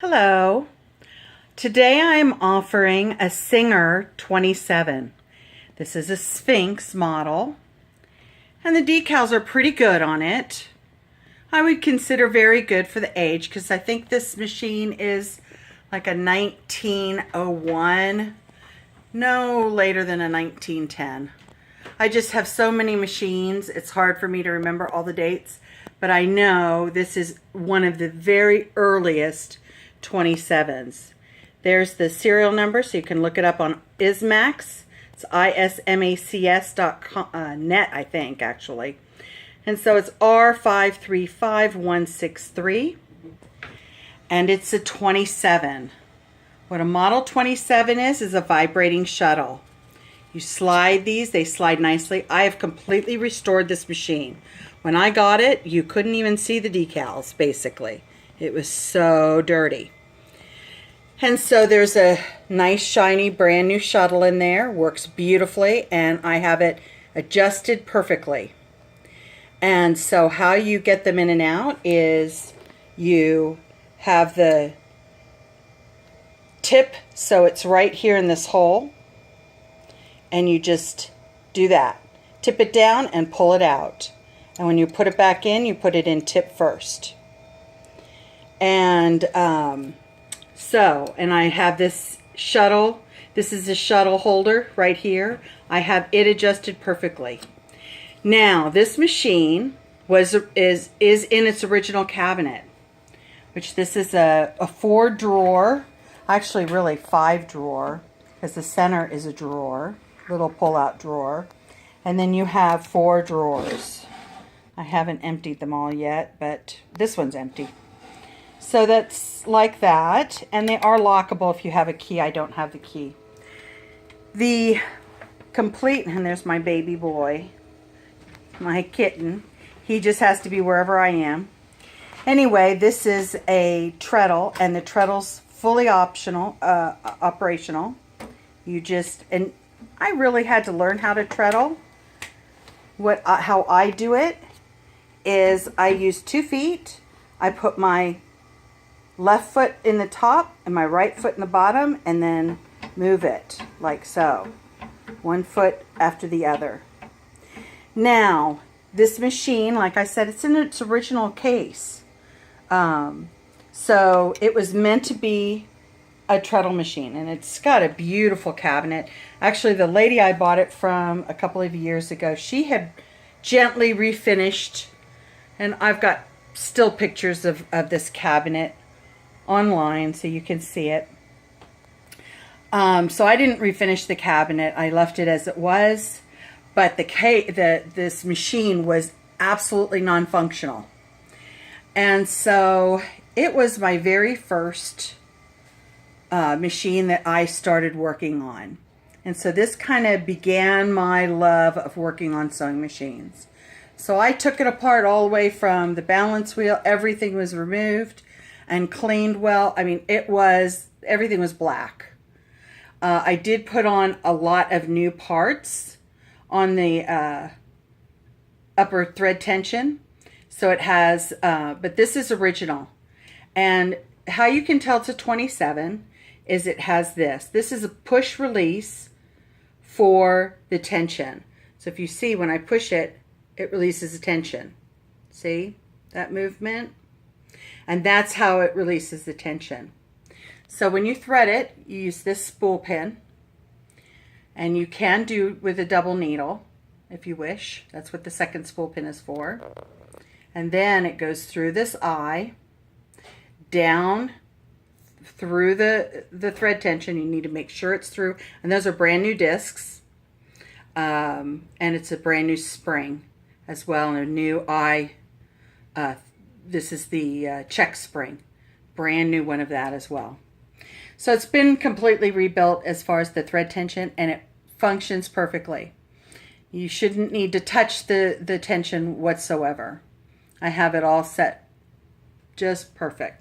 Hello. Today I am offering a Singer 27. This is a Sphinx model, and the decals are pretty good on it. I would consider very good for the age because I think this machine is like a 1901, no later than a 1910. I just have so many machines, it's hard for me to remember all the dates, but I know this is one of the very earliest 27s. There's the serial number, so you can look it up on ISMAX. It's ismacs.net, I think, actually. And so it's R535163, and it's a 27. What a model 27 is a vibrating shuttle. You slide these, they slide nicely. I have completely restored this machine. When I got it, you couldn't even see the decals, basically. It was so dirty. And so there's a nice, shiny, brand new shuttle in there. Works beautifully, and I have it adjusted perfectly. And so how you get them in and out is you have the tip, so it's right here in this hole. And you just do that. Tip it down and pull it out. And when you put it back in, you put it in tip first. And and I have this shuttle. This is a shuttle holder right here. I have it adjusted perfectly. Now, this machine is in its original cabinet, which this is a 4-drawer, actually really 5-drawer, because the center is a drawer, little pull-out drawer, and then you have 4 drawers. I haven't emptied them all yet, but this one's empty. So that's like that, and they are lockable if you have a key. I don't have the key. The complete, and there's my baby boy, my kitten. He just has to be wherever I am. Anyway, this is a treadle, and the treadle's fully operational. You just, and I really had to learn how to treadle. How I do it is I use 2 feet. I put my left foot in the top and my right foot in the bottom, and then move it like so. 1 foot after the other. Now, this machine, like I said, it's in its original case. So it was meant to be a treadle machine, and it's got a beautiful cabinet. Actually, the lady I bought it from a couple of years ago, she had gently refinished, and I've got still pictures of this cabinet online so you can see it. So I didn't refinish the cabinet. I left it as it was, but this machine was absolutely non-functional. And so it was my very first machine that I started working on. And so this kind of began my love of working on sewing machines. So I took it apart all the way from the balance wheel. Everything was removed and cleaned well. I mean, everything was black. I did put on a lot of new parts on the upper thread tension. So it has, but this is original. And how you can tell it's a 27 is it has this. This is a push release for the tension. So if you see when I push it, it releases the tension. See that movement? And that's how it releases the tension. So when you thread it, you use this spool pin. And you can do with a double needle if you wish. That's what the second spool pin is for. And then it goes through this eye, down through the thread tension. You need to make sure it's through. And those are brand new discs. And it's a brand new spring as well, and a new eye. This is the check spring. Brand new one of that as well. So it's been completely rebuilt as far as the thread tension, and it functions perfectly. You shouldn't need to touch the tension whatsoever. I have it all set just perfect.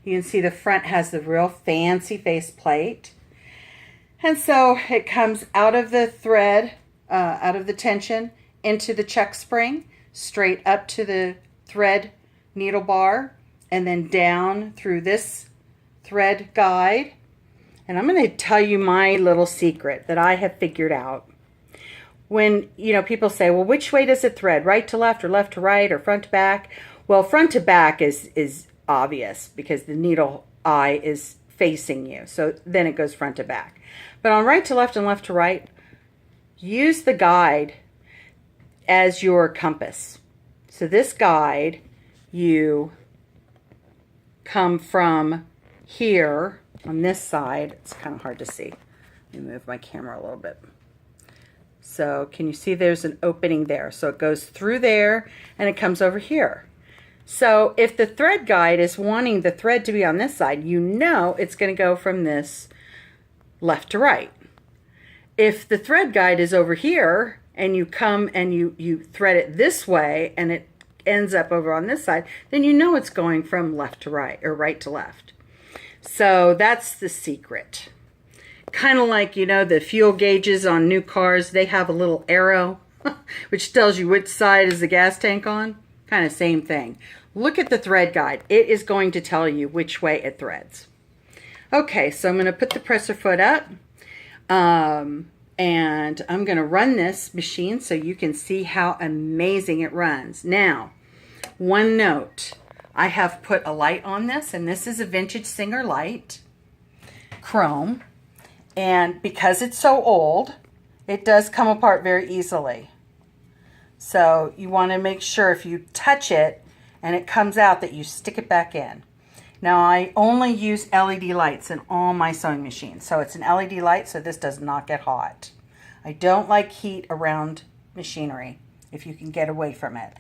You can see the front has the real fancy face plate. And so it comes out of the thread, out of the tension, into the check spring, straight up to the thread needle bar, and then down through this thread guide. And I'm going to tell you my little secret that I have figured out. When, you know, people say, well, which way does it thread? Right to left or left to right or front to back? Well, front to back is obvious because the needle eye is facing you. So then it goes front to back. But on right to left and left to right, use the guide as your compass. So this guide, you come from here on this side. It's kind of hard to see. Let me move my camera a little bit. So can you see there's an opening there? So it goes through there and it comes over here. So if the thread guide is wanting the thread to be on this side, you know it's going to go from this left to right. If the thread guide is over here and you come and you thread it this way and it ends up over on this side, then you know it's going from left to right or right to left. So that's the secret. Kind of like, you know, the fuel gauges on new cars, they have a little arrow which tells you which side is the gas tank on. Kind of same thing. Look at the thread guide. It is going to tell you which way it threads. Okay, so I'm going to put the presser foot up and I'm going to run this machine so you can see how amazing it runs. Now, one note, I have put a light on this, and this is a Vintage Singer light, chrome. And because it's so old, it does come apart very easily. So you want to make sure if you touch it and it comes out that you stick it back in. Now I only use LED lights in all my sewing machines. So it's an LED light, so this does not get hot. I don't like heat around machinery if you can get away from it.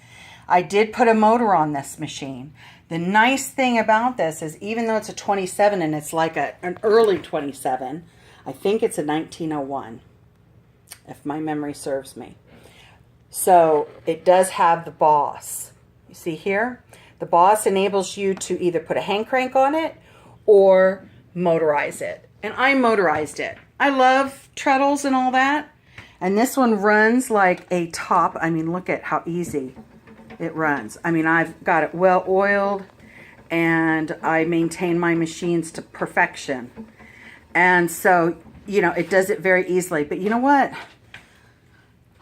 I did put a motor on this machine. The nice thing about this is even though it's a 27 and it's like an early 27, I think it's a 1901, if my memory serves me. So it does have the boss. You see here? The boss enables you to either put a hand crank on it or motorize it. And I motorized it. I love treadles and all that. And this one runs like a top. I mean, look at how easy it runs. I mean, I've got it well oiled and I maintain my machines to perfection. And so, you know, it does it very easily. But you know what?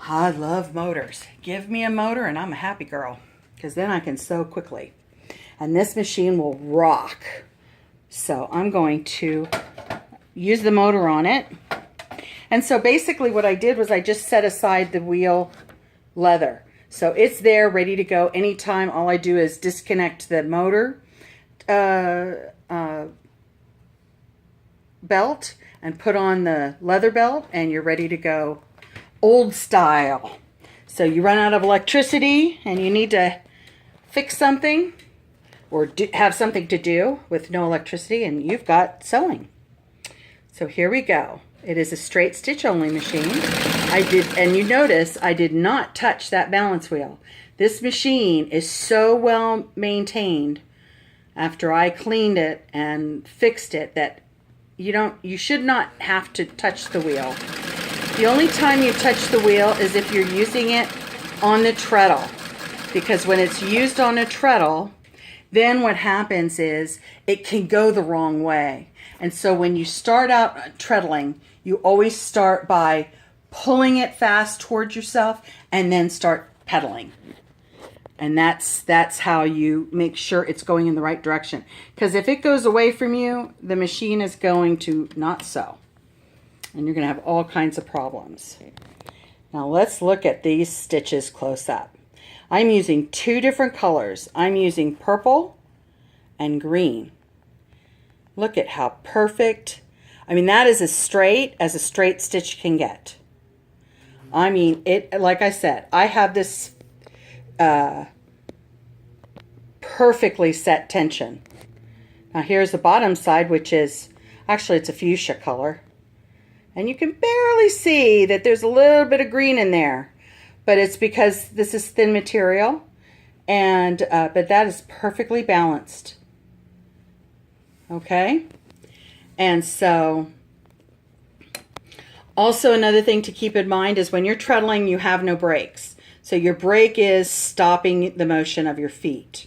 I love motors. Give me a motor and I'm a happy girl, because then I can sew quickly. And this machine will rock. So I'm going to use the motor on it. And so basically what I did was I just set aside the wheel leather. So it's there ready to go anytime. All I do is disconnect the motor belt and put on the leather belt and you're ready to go old style. So you run out of electricity and you need to fix something or have something to do with no electricity, and you've got sewing. So here we go. It is a straight stitch only machine. And you notice I did not touch that balance wheel. This machine is so well maintained after I cleaned it and fixed it that you should not have to touch the wheel. The only time you touch the wheel is if you're using it on the treadle, because when it's used on a treadle, then what happens is it can go the wrong way. And so when you start out treadling, you always start by pulling it fast towards yourself and then start pedaling. And that's how you make sure it's going in the right direction. Because if it goes away from you, the machine is going to not sew. And you're going to have all kinds of problems. Now let's look at these stitches close up. I'm using two different colors. I'm using purple and green. Look at how perfect. I mean, that is as straight stitch can get. I mean, it, like I said, I have this perfectly set tension. Now here's the bottom side, which is, actually it's a fuchsia color. And you can barely see that there's a little bit of green in there. But it's because this is thin material. And but that is perfectly balanced. Okay? And so, also another thing to keep in mind is when you're treadling, you have no brakes. So your brake is stopping the motion of your feet.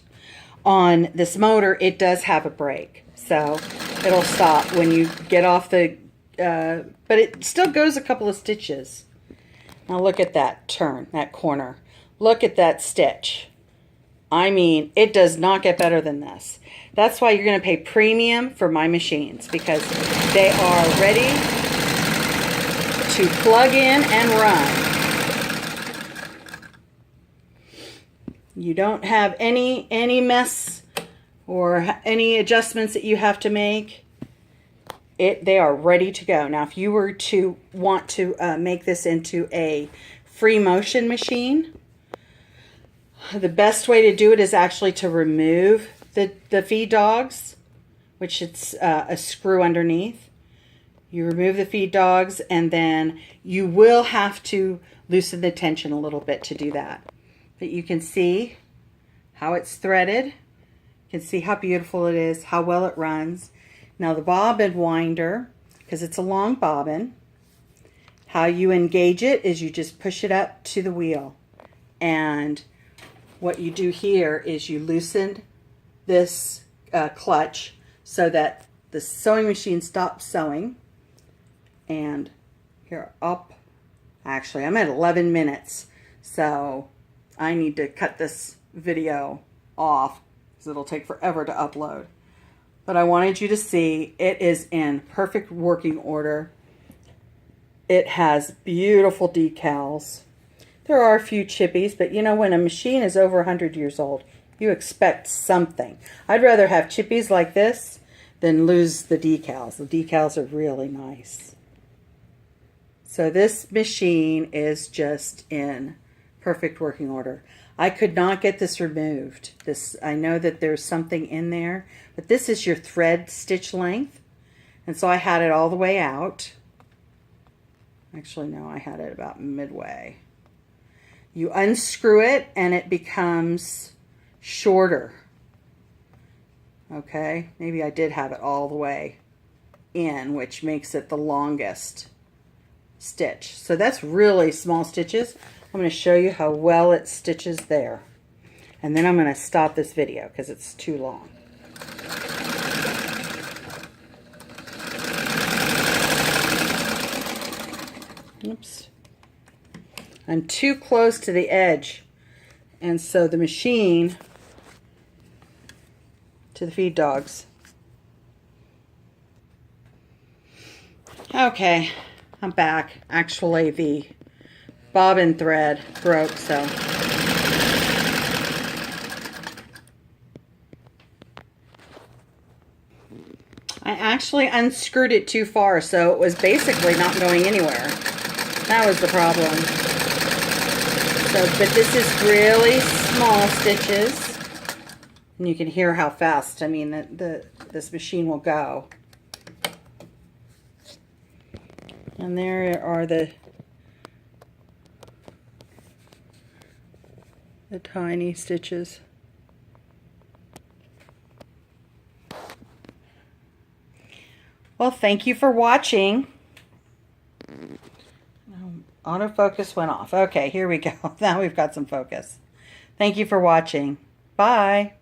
On this motor, it does have a brake. So it'll stop when you get off the, but it still goes a couple of stitches. Now look at that turn, that corner. Look at that stitch. I mean, it does not get better than this. That's why you're going to pay premium for my machines, because they are ready to plug in and run. You don't have any mess or any adjustments that you have to make. They are ready to go. Now, if you were to want to make this into a free motion machine, the best way to do it is actually to remove the feed dogs, which it's a screw underneath. You remove the feed dogs, and then you will have to loosen the tension a little bit to do that. But you can see how it's threaded. You can see how beautiful it is, how well it runs. Now the bobbin winder, because it's a long bobbin, how you engage it is you just push it up to the wheel. And what you do here is you loosen this clutch so that the sewing machine stops sewing. And here up, actually I'm at 11 minutes, so I need to cut this video off because it'll take forever to upload. But I wanted you to see it is in perfect working order. It has beautiful decals. There are a few chippies, but you know, when a machine is over 100 years old, you expect something. I'd rather have chippies like this than lose the decals. The decals are really nice. So this machine is just in perfect working order. I could not get this removed. I know that there's something in there, but this is your thread stitch length. And so I had it all the way out. Actually, no, I had it about midway. You unscrew it and it becomes shorter. Okay, maybe I did have it all the way in, which makes it the longest stitch. So that's really small stitches. I'm going to show you how well it stitches there. And then I'm going to stop this video because it's too long. Oops. I'm too close to the edge. And so the machine, to the feed dogs. Okay, I'm back. Actually, the bobbin thread broke, so I actually unscrewed it too far, so it was basically not going anywhere. That was the problem. So, but this is really small stitches, and you can hear how fast, I mean, this machine will go. And there are the tiny stitches. Well, thank you for watching. Autofocus went off. Okay, here we go. Now we've got some focus. Thank you for watching. Bye.